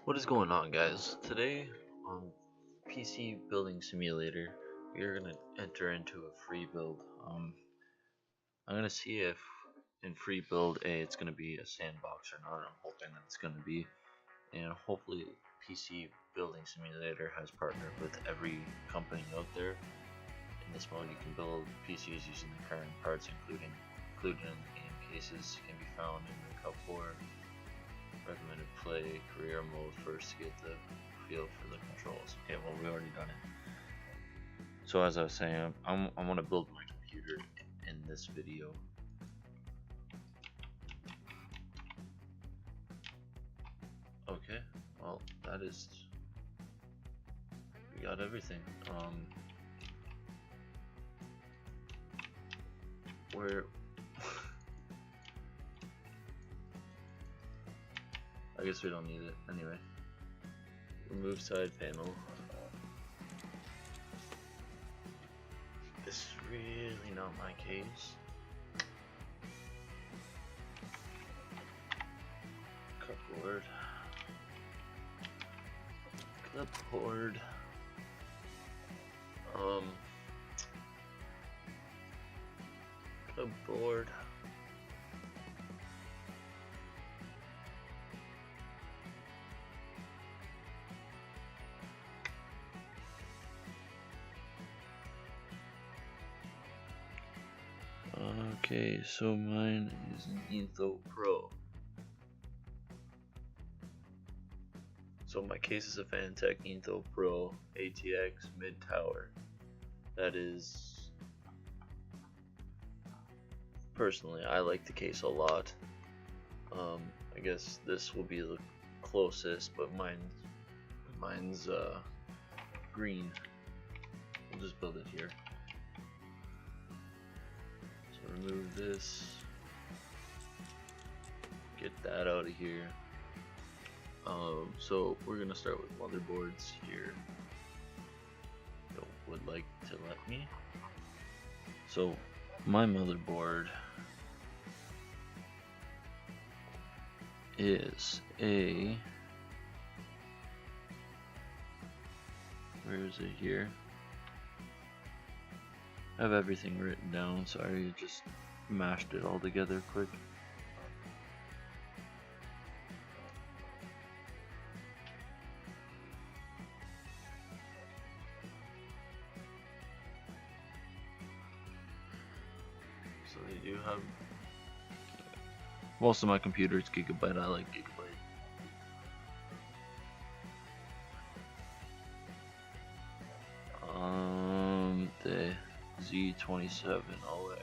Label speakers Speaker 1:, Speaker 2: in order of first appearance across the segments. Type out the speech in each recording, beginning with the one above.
Speaker 1: What is going on, guys? Today on PC Building Simulator, we are going to enter into a free build. I'm going to see if in free build it's going to be a sandbox or not. I'm hoping that it's going to be, and hopefully PC Building Simulator has partnered with every company out there. In this mode, you can build PCs using the current parts included in the game cases can be found in the cupboard. Recommended play career mode first to get the feel for the controls. Okay, well, we already done it. So as I was saying, I want to build my computer in this video. Okay, well, that is, we got everything. Where I guess we don't need it anyway. Remove side panel. This is really not my case. Cupboard. Cupboard. Cupboard. Okay, so mine is an Enthoo Pro. So my case is a Phanteks Enthoo Pro ATX mid tower. That is, personally, I like the case a lot. I guess this will be the closest, but mine's green. We'll just build it here. Remove this, get that out of here. So we're gonna start with motherboards here. Would like to let me. So my motherboard is a, where is it here? I have everything written down, sorry, I just mashed it all together quick. So they do have, most of my computer is Gigabyte, I like Gigabyte. The Z27OX.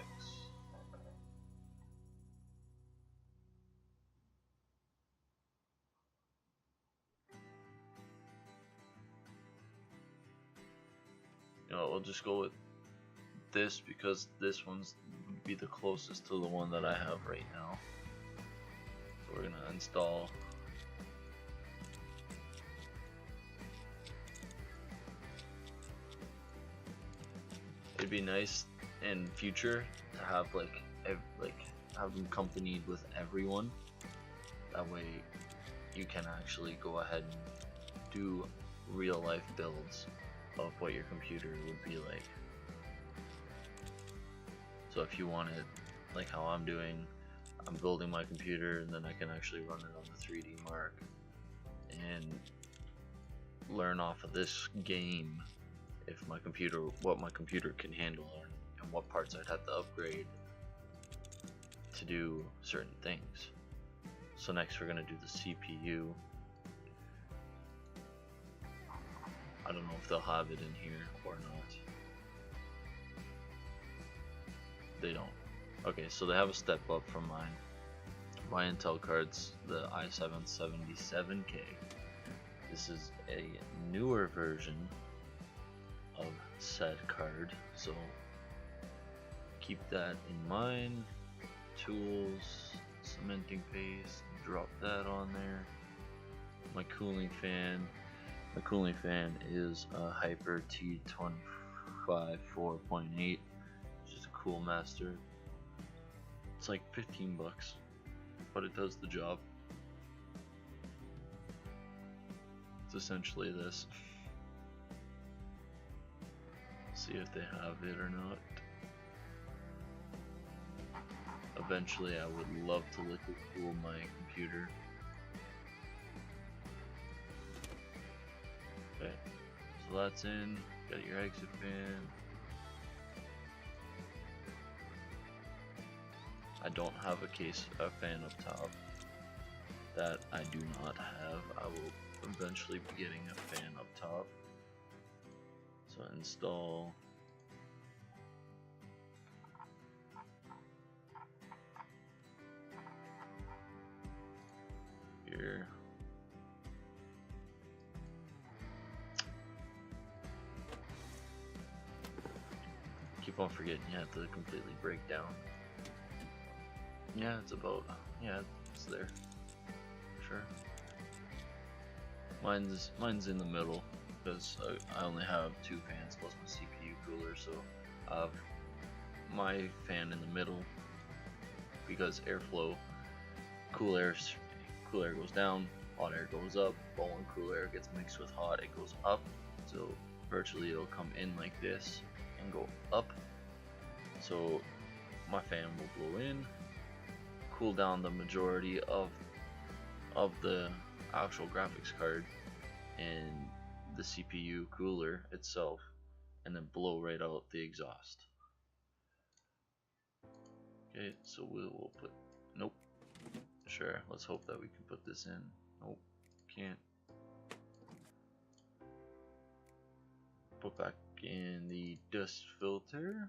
Speaker 1: You know, we'll just go with this because this one's would be the closest to the one that I have right now. So we're gonna install. It'd be nice in future to have have them accompanied with everyone. That way you can actually go ahead and do real life builds of what your computer would be like. So if you wanted, like how I'm doing, I'm building my computer and then I can actually run it on the 3D Mark and learn off of this game if my computer, what my computer can handle and what parts I'd have to upgrade to do certain things. So next we're gonna do the CPU. I don't know if they'll have it in here or not. They don't. Okay, so they have a step up from mine. My Intel cards, the i7-77K. This is a newer version of said card, so keep that in mind. Tools, cementing paste, drop that on there. My cooling fan is a Hyper T25 4.8, which is a Cool Master. It's like 15 bucks, but it does the job. It's essentially this. See if they have it or not. Eventually I would love to liquid cool my computer. Okay, so that's in. Got your exit fan. I don't have a fan up top. That I do not have. I will eventually be getting a fan up top. So install. Here. Keep on forgetting you have to completely break down. Yeah, it's about, yeah, it's there. Sure. Mine's in the middle because I only have 2 fans plus my CPU cooler, so I have my fan in the middle because airflow, cool air goes down, hot air goes up, but when cool air gets mixed with hot, it goes up, so virtually it'll come in like this and go up, so my fan will blow in, cool down the majority of the actual graphics card and the CPU cooler itself, and then blow right out the exhaust. Okay, so we will put, nope, sure, let's hope that we can put this in. Nope, can't. Put back in the dust filter.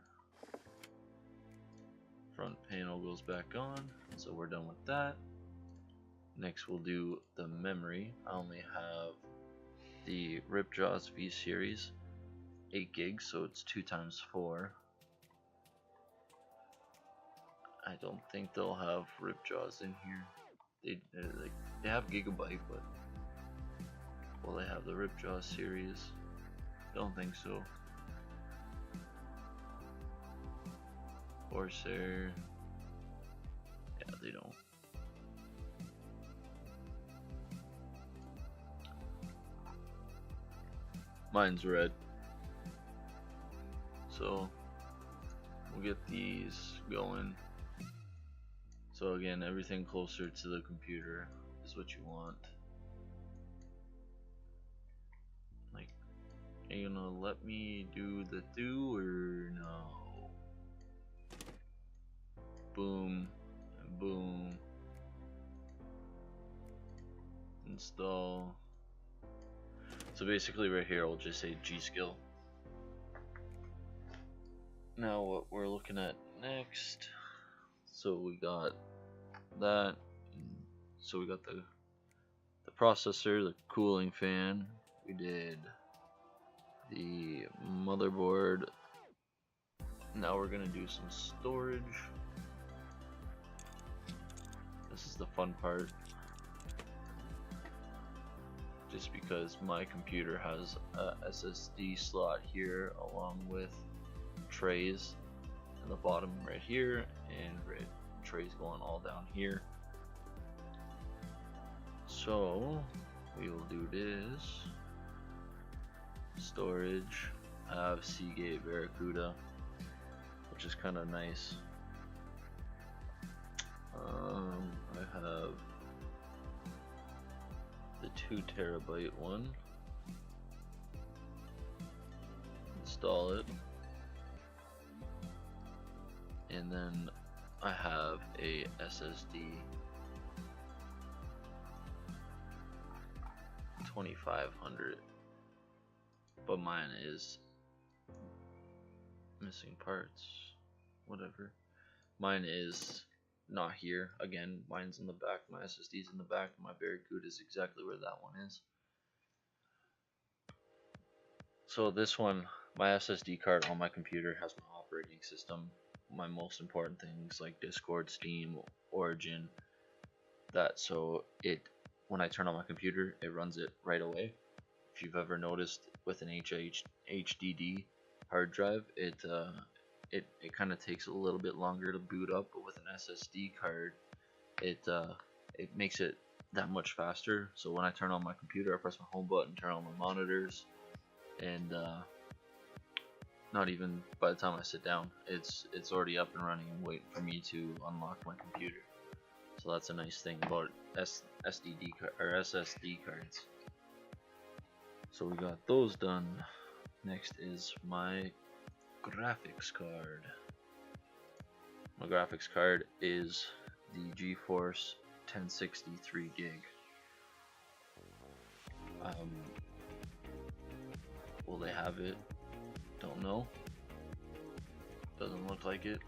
Speaker 1: Front panel goes back on, so we're done with that. Next we'll do the memory. I only have the Ripjaws V-Series, 8 gigs, so it's 2 times 4. I don't think they'll have Ripjaws in here. They have Gigabyte, but will they have the Ripjaws series? Don't think so. Corsair, yeah, they don't. Mine's red, so we'll get these going. So again, everything closer to the computer is what you want. Like, are you gonna let me do the do or no? Boom, and boom. Install. So basically right here I'll just say G.Skill. Now what we're looking at next, so we got that, so we got the processor, the cooling fan, we did the motherboard. Now we're gonna do some storage. This is the fun part, just because my computer has a SSD slot here along with trays in the bottom right here, and trays going all down here. So we will do this. Storage, I have Seagate Barracuda, which is kind of nice. I have the 2 terabyte one. Install it, and then I have a SSD 2500, but mine is missing parts, whatever. Mine is not here. Again, mine's in the back, my SSD's in the back, my Barracuda is exactly where that one is. So this one, my SSD card on my computer has my operating system, my most important things like Discord, Steam, Origin, that, so it, when I turn on my computer, it runs it right away. If you've ever noticed with an HDD hard drive, it kind of takes a little bit longer to boot up, but with an SSD card, it makes it that much faster. So when I turn on my computer, I press my home button, turn on my monitors, and not even by the time I sit down, it's already up and running and waiting for me to unlock my computer. So that's a nice thing about SSD cards. So we got those done. Next is my graphics card. My graphics card is the GeForce 1060 3 gig. Will they have it? Don't know. Doesn't look like it.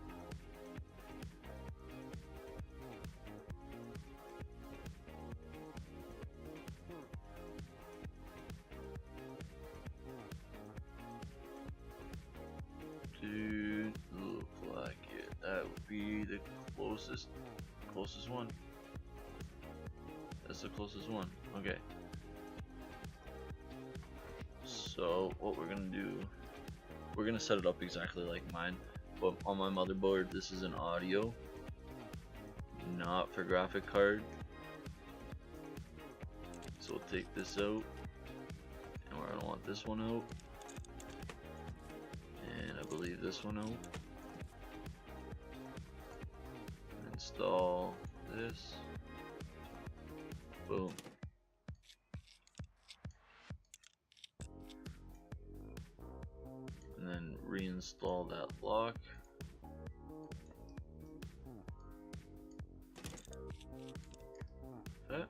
Speaker 1: Dude, look like it. That would be the closest one. That's the closest one. Okay. So what we're gonna do, we're gonna set it up exactly like mine, but on my motherboard this is an audio, not for graphic card. So we'll take this out, and we're gonna want this one out, and I believe this one out. Install this. Boom. And then reinstall that lock. Okay.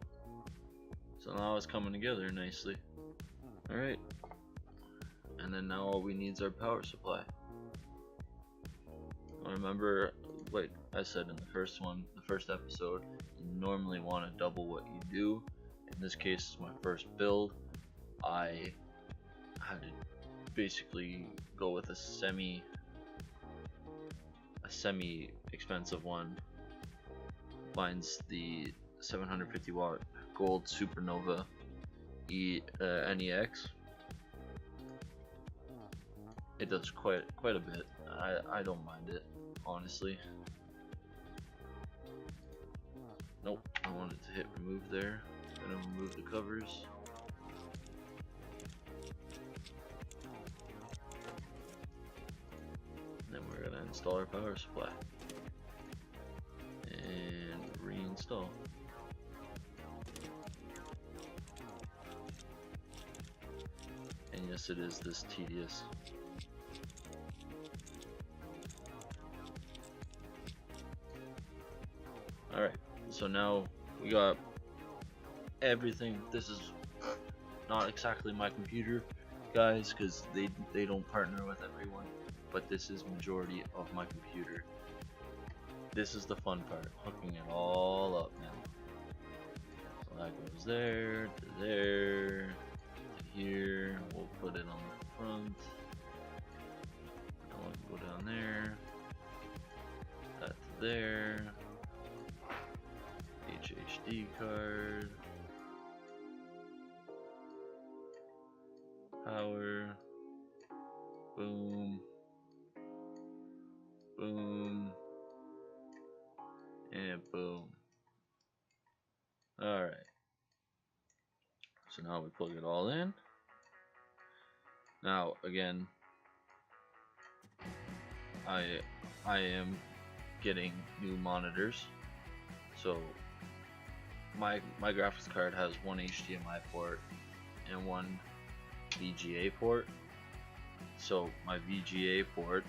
Speaker 1: So now it's coming together nicely. Alright. And then now all we need is our power supply. Remember, like I said in the first episode, you normally want to double what you do. In this case, it's my first build. I had to basically go with a semi expensive one. Mine's the 750 watt gold SuperNOVA NEX. It does quite a bit. I don't mind it, honestly. Nope, I wanted to hit remove there. Gonna remove the covers. Then we're gonna install our power supply and reinstall. And yes, it is this tedious. Alright, so now we got everything. This is not exactly my computer, guys, because they don't partner with everyone, but this is majority of my computer. This is the fun part, hooking it all up now. So that goes there, to there, to here. We'll put it on the front. I want to go down there, that to there. HHD card, power, boom, boom, and boom. Alright, so now we plug it all in. Now again, I am getting new monitors, so my graphics card has one HDMI port and one VGA port. So my VGA port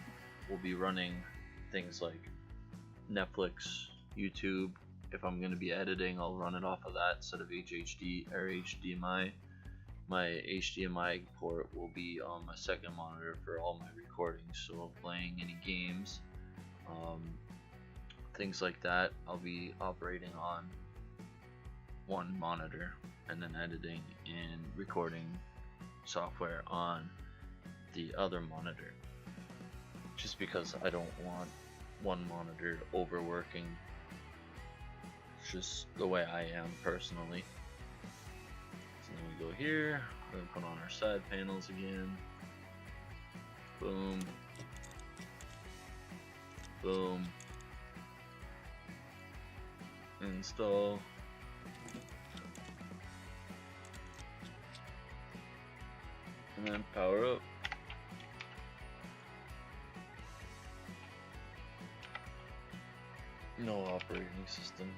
Speaker 1: will be running things like Netflix, YouTube. If I'm going to be editing, I'll run it off of that instead of HHD or HDMI. My HDMI port will be on my second monitor for all my recordings, so playing any games, things like that, I'll be operating on one monitor, and then editing and recording software on the other monitor, just because I don't want one monitor overworking. It's just the way I am personally. So then we go here, we're going to put on our side panels again. Boom, boom, install. and then power up. No operating system.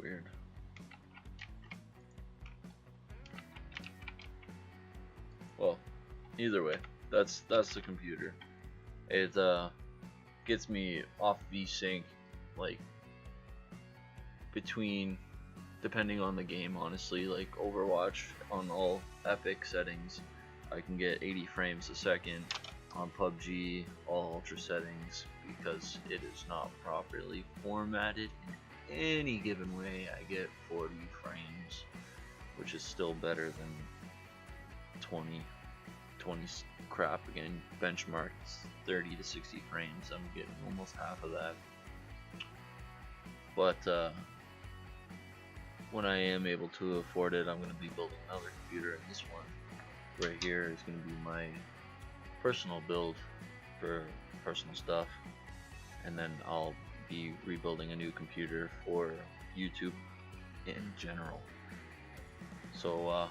Speaker 1: Weird. Well, either way, that's the computer. It gets me off VSync, like between, depending on the game, honestly, like Overwatch on all epic settings, I can get 80 frames a second. On PUBG, all ultra settings, because it is not properly formatted in any given way, I get 40 frames, which is still better than 20 crap. Again, benchmarked 30 to 60 frames, I'm getting almost half of that. But when I am able to afford it, I'm going to be building another computer, and this one right here is going to be my personal build for personal stuff, and then I'll be rebuilding a new computer for YouTube in general. So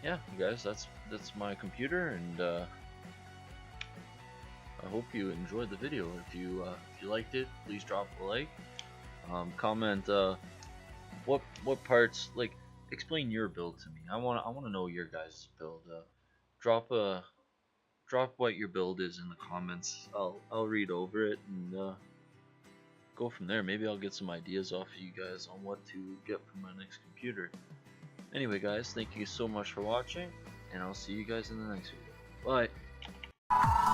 Speaker 1: yeah, you guys, that's my computer, and I hope you enjoyed the video. If you liked it, please drop a like. Comment what parts, like, explain your build to me. I want to know your guys' build. Drop what your build is in the comments. I'll read over it and go from there. Maybe I'll get some ideas off of you guys on what to get for my next computer. Anyway, guys, thank you so much for watching, and I'll see you guys in the next video. Bye.